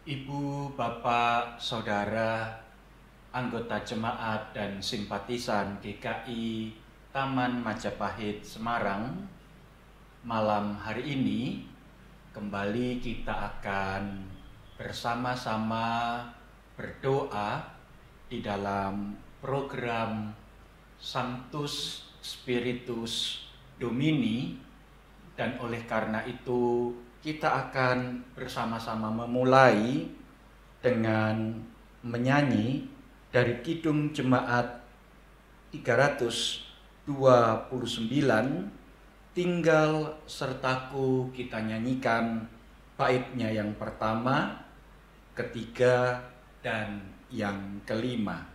Ibu, Bapak, Saudara, anggota jemaat dan simpatisan GKI Taman Majapahit Semarang, malam hari ini kembali kita akan bersama-sama berdoa di dalam program Sanctus Spiritus Domini, dan oleh karena itu kita akan bersama-sama memulai dengan menyanyi dari Kidung Jemaat 329, Tinggal Sertaku. Kita nyanyikan baitnya yang pertama, ketiga, dan yang kelima.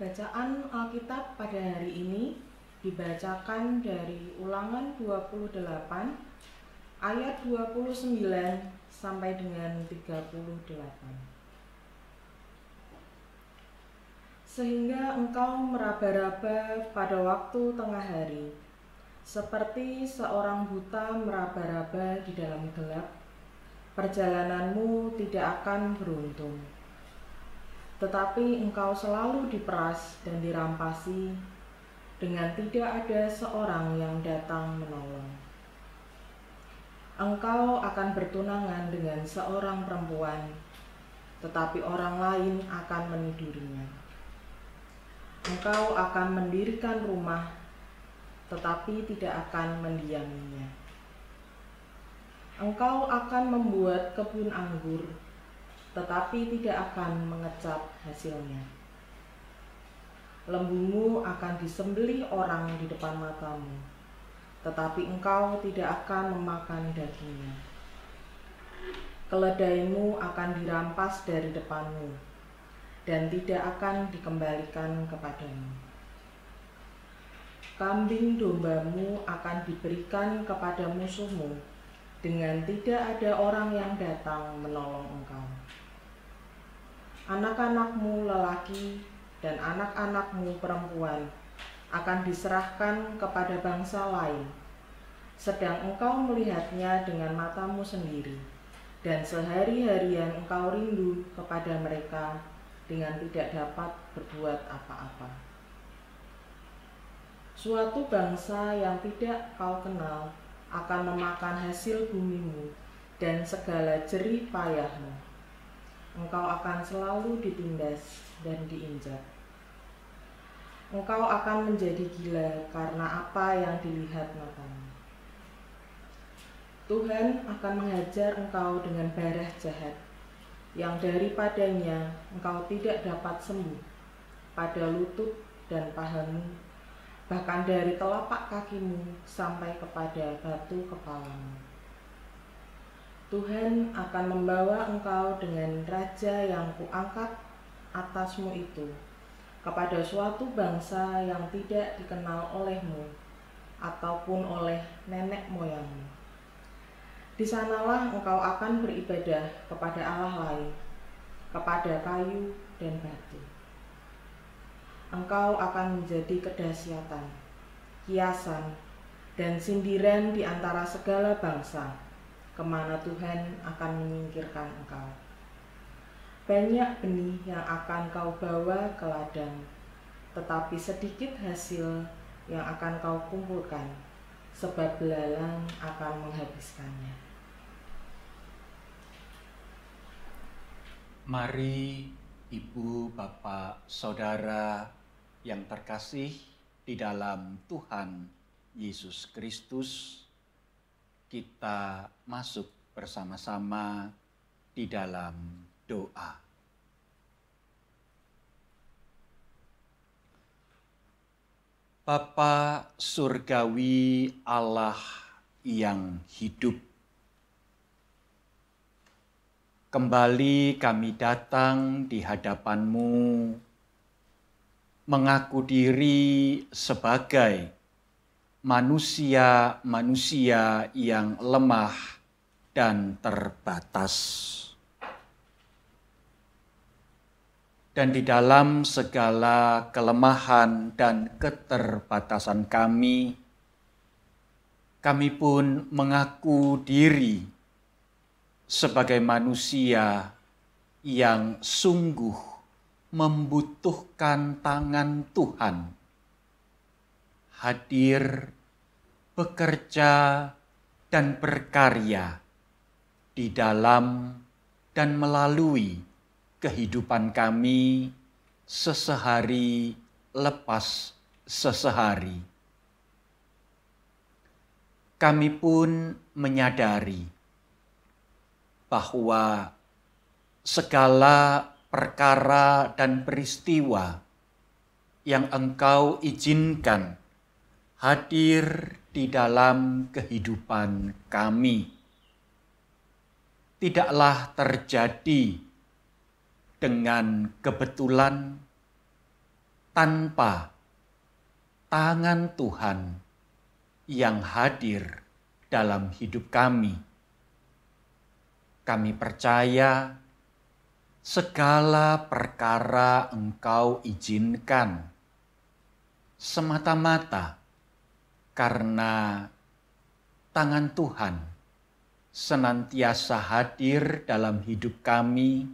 Bacaan Alkitab pada hari ini dibacakan dari Ulangan 28 ayat 29 sampai dengan 38. Sehingga engkau meraba-raba pada waktu tengah hari, seperti seorang buta meraba-raba di dalam gelap, perjalananmu tidak akan beruntung. Tetapi engkau selalu diperas dan dirampasi, dengan tidak ada seorang yang datang menolong. Engkau akan bertunangan dengan seorang perempuan, tetapi orang lain akan menidurinya. Engkau akan mendirikan rumah, tetapi tidak akan mendiaminya. Engkau akan membuat kebun anggur, tetapi tidak akan mengecap hasilnya. Lembumu akan disembelih orang di depan matamu, tetapi engkau tidak akan memakan dagingnya. Keledaimu akan dirampas dari depanmu, dan tidak akan dikembalikan kepadamu. Kambing dombamu akan diberikan kepada musuhmu, dengan tidak ada orang yang datang menolong engkau. Anak-anakmu lelaki dan anak-anakmu perempuan akan diserahkan kepada bangsa lain, sedang engkau melihatnya dengan matamu sendiri, dan sehari-harian engkau rindu kepada mereka dengan tidak dapat berbuat apa-apa. Suatu bangsa yang tidak kau kenal akan memakan hasil bumimu dan segala jerih payahmu. Engkau akan selalu ditindas dan diinjak. Engkau akan menjadi gila karena apa yang dilihat matamu. Tuhan akan menghajar engkau dengan darah jahat, yang daripadanya engkau tidak dapat sembuh pada lutut dan pahamu, bahkan dari telapak kakimu sampai kepada batu kepalamu. Tuhan akan membawa engkau dengan raja yang kuangkat atasmu itu kepada suatu bangsa yang tidak dikenal olehmu ataupun oleh nenek moyangmu. Di sanalah engkau akan beribadah kepada Allah lain, kepada kayu dan batu. Engkau akan menjadi kedahsyatan, kiasan, dan sindiran di antara segala bangsa, kemana Tuhan akan menyingkirkan engkau. Banyak benih yang akan kau bawa ke ladang, tetapi sedikit hasil yang akan kau kumpulkan, sebab belalang akan menghabiskannya. Mari Ibu, Bapak, Saudara yang terkasih di dalam Tuhan Yesus Kristus, kita masuk bersama-sama di dalam doa. Bapa surgawi, Allah yang hidup, kembali kami datang di hadapan-Mu, mengaku diri sebagai manusia-manusia yang lemah dan terbatas. Dan di dalam segala kelemahan dan keterbatasan kami pun mengaku diri sebagai manusia yang sungguh membutuhkan tangan Tuhan, hadir, bekerja, dan berkarya di dalam dan melalui kehidupan kami sesehari lepas sesehari. Kami pun menyadari bahwa segala perkara dan peristiwa yang Engkau izinkan hadir di dalam kehidupan kami tidaklah terjadi dengan kebetulan tanpa tangan Tuhan yang hadir dalam hidup kami. Kami percaya segala perkara Engkau izinkan semata-mata karena tangan Tuhan senantiasa hadir dalam hidup kami,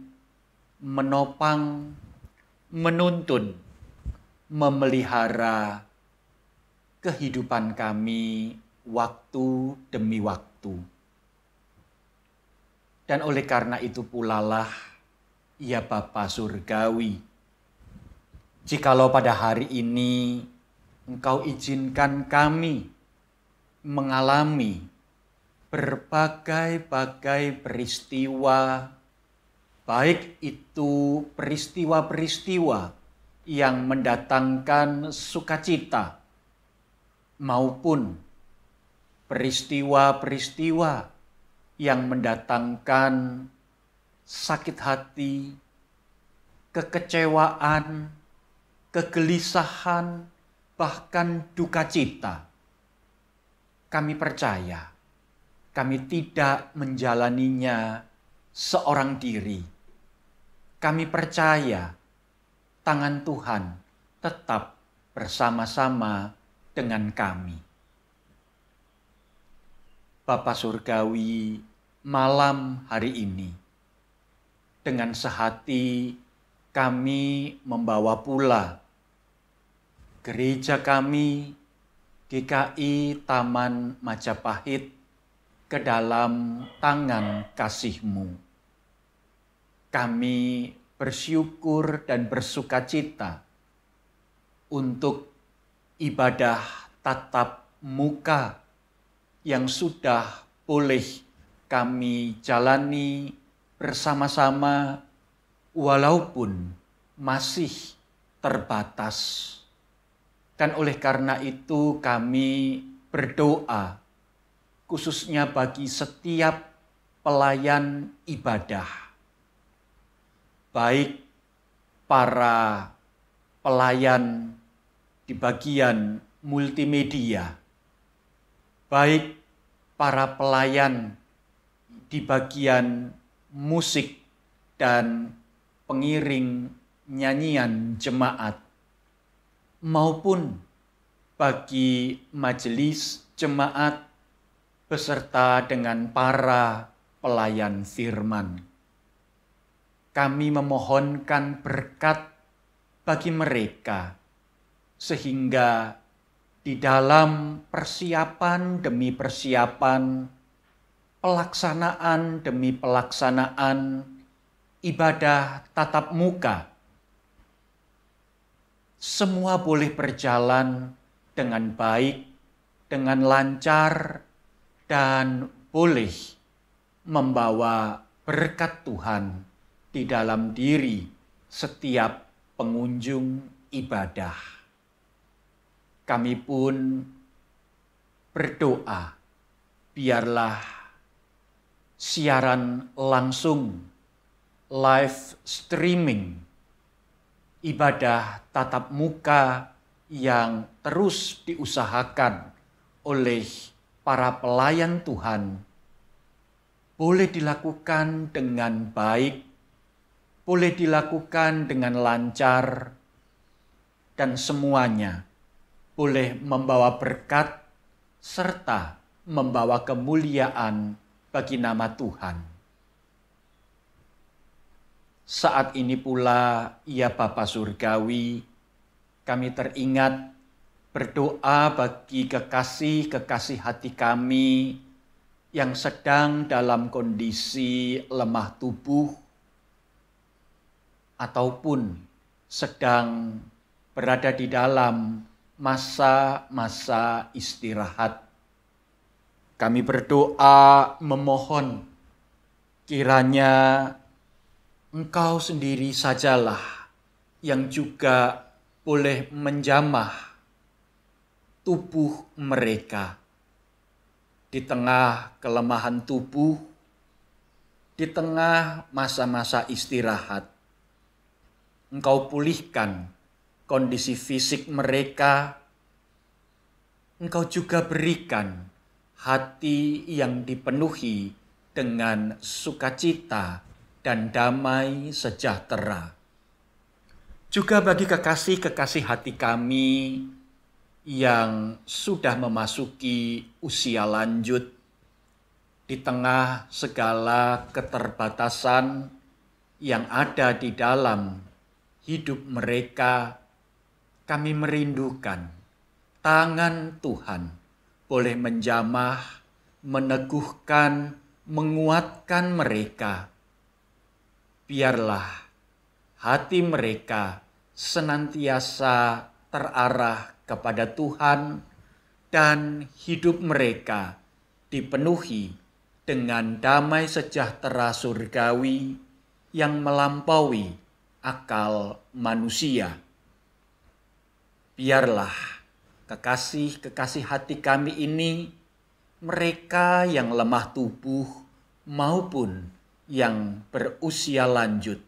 menopang, menuntun, memelihara kehidupan kami waktu demi waktu. Dan oleh karena itu pulalah, ya Bapa Surgawi, jikalau pada hari ini Engkau izinkan kami mengalami berbagai-bagai peristiwa, baik itu peristiwa-peristiwa yang mendatangkan sukacita maupun peristiwa-peristiwa yang mendatangkan sakit hati, kekecewaan, kegelisahan, bahkan duka cita. Kami percaya, kami tidak menjalaninya seorang diri. Kami percaya tangan Tuhan tetap bersama-sama dengan kami. Bapa Surgawi, malam hari ini, dengan sehati kami membawa pula gereja kami, GKI Taman Majapahit, ke dalam tangan kasih-Mu. Kami bersyukur dan bersukacita untuk ibadah tatap muka yang sudah boleh kami jalani bersama-sama walaupun masih terbatas. Dan oleh karena itu kami berdoa khususnya bagi setiap pelayan ibadah. Baik para pelayan di bagian multimedia, baik para pelayan di bagian musik dan pengiring nyanyian jemaat, maupun bagi majelis jemaat beserta dengan para pelayan firman. Kami memohonkan berkat bagi mereka, sehingga di dalam persiapan demi persiapan, pelaksanaan demi pelaksanaan ibadah tatap muka, semua boleh berjalan dengan baik, dengan lancar, dan boleh membawa berkat Tuhan di dalam diri setiap pengunjung ibadah. Kami pun berdoa, biarlah siaran langsung, live streaming, ibadah tatap muka yang terus diusahakan oleh para pelayan Tuhan boleh dilakukan dengan baik, boleh dilakukan dengan lancar, dan semuanya boleh membawa berkat serta membawa kemuliaan bagi nama Tuhan. Saat ini pula, ya Bapa Surgawi, kami teringat berdoa bagi kekasih-kekasih hati kami yang sedang dalam kondisi lemah tubuh ataupun sedang berada di dalam masa-masa istirahat. Kami berdoa memohon kiranya Engkau sendiri sajalah yang juga boleh menjamah tubuh mereka di tengah kelemahan tubuh, di tengah masa-masa istirahat. Engkau pulihkan kondisi fisik mereka. Engkau juga berikan hati yang dipenuhi dengan sukacita dan damai sejahtera. Juga bagi kekasih-kekasih hati kami yang sudah memasuki usia lanjut, di tengah segala keterbatasan yang ada di dalam hidup mereka, kami merindukan tangan Tuhan boleh menjamah, meneguhkan, menguatkan mereka. Biarlah hati mereka senantiasa terarah kepada Tuhan dan hidup mereka dipenuhi dengan damai sejahtera surgawi yang melampaui akal manusia. Biarlah kekasih-kekasih hati kami ini, mereka yang lemah tubuh maupun yang berusia lanjut,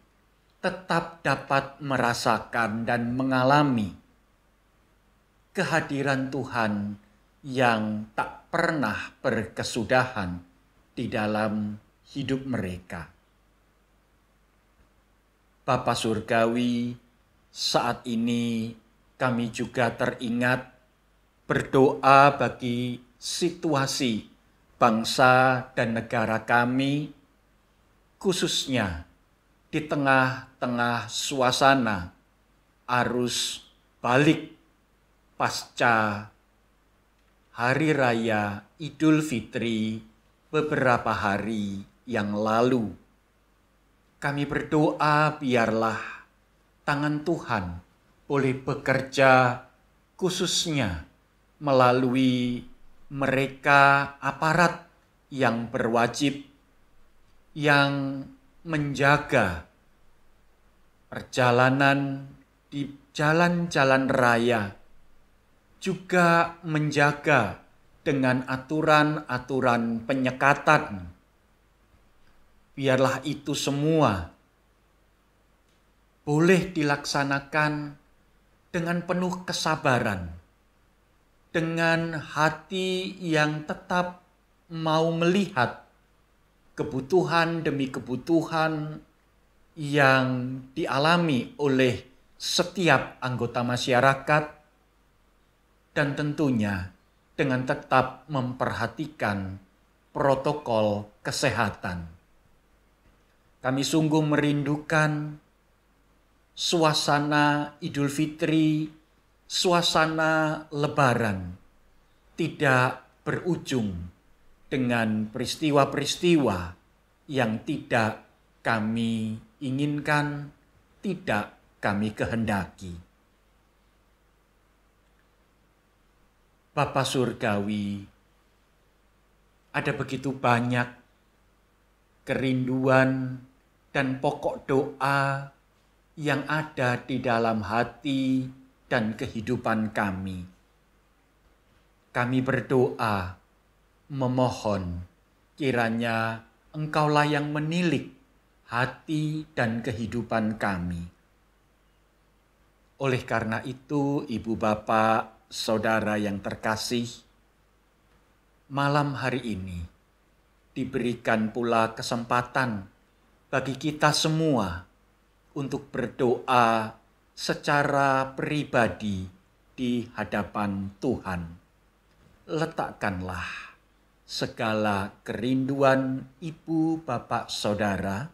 tetap dapat merasakan dan mengalami kehadiran Tuhan yang tak pernah berkesudahan di dalam hidup mereka. Bapa Surgawi, saat ini kami juga teringat berdoa bagi situasi bangsa dan negara kami, khususnya di tengah-tengah suasana arus balik pasca Hari Raya Idul Fitri beberapa hari yang lalu. Kami berdoa biarlah tangan Tuhan boleh bekerja khususnya melalui mereka aparat yang berwajib, yang menjaga perjalanan di jalan-jalan raya, juga menjaga dengan aturan-aturan penyekatan. Biarlah itu semua boleh dilaksanakan dengan penuh kesabaran, dengan hati yang tetap mau melihat kebutuhan demi kebutuhan yang dialami oleh setiap anggota masyarakat, dan tentunya dengan tetap memperhatikan protokol kesehatan. Kami sungguh merindukan suasana Idul Fitri, suasana Lebaran tidak berujung dengan peristiwa-peristiwa yang tidak kami inginkan, tidak kami kehendaki. Bapa Surgawi, ada begitu banyak kerinduan dan pokok doa yang ada di dalam hati dan kehidupan kami. Kami berdoa, memohon kiranya Engkaulah yang menilik hati dan kehidupan kami. Oleh karena itu, Ibu Bapak, Saudara yang terkasih, malam hari ini diberikan pula kesempatan bagi kita semua untuk berdoa secara pribadi di hadapan Tuhan. Letakkanlah segala kerinduan ibu, bapak, saudara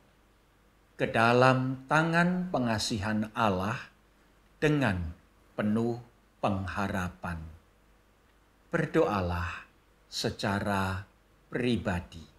ke dalam tangan pengasihan Allah dengan penuh pengharapan. Berdoalah secara pribadi.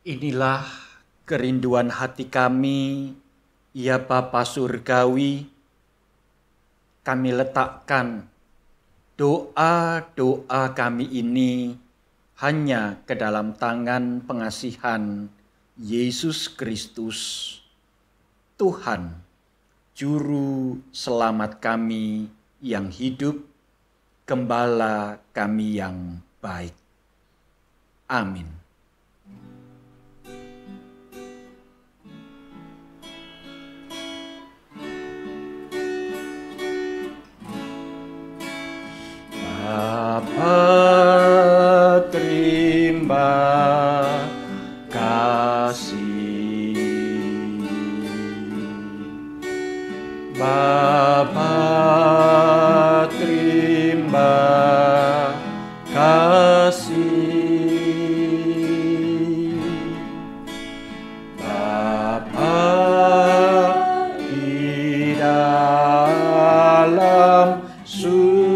Inilah kerinduan hati kami, ya Bapa Surgawi. Kami letakkan doa-doa kami ini hanya ke dalam tangan pengasihan Yesus Kristus, Tuhan, Juru Selamat kami yang hidup, Gembala kami yang baik. Amin. Bapa, terima kasih. Bapa, terima kasih. Bapa di dalam kasih.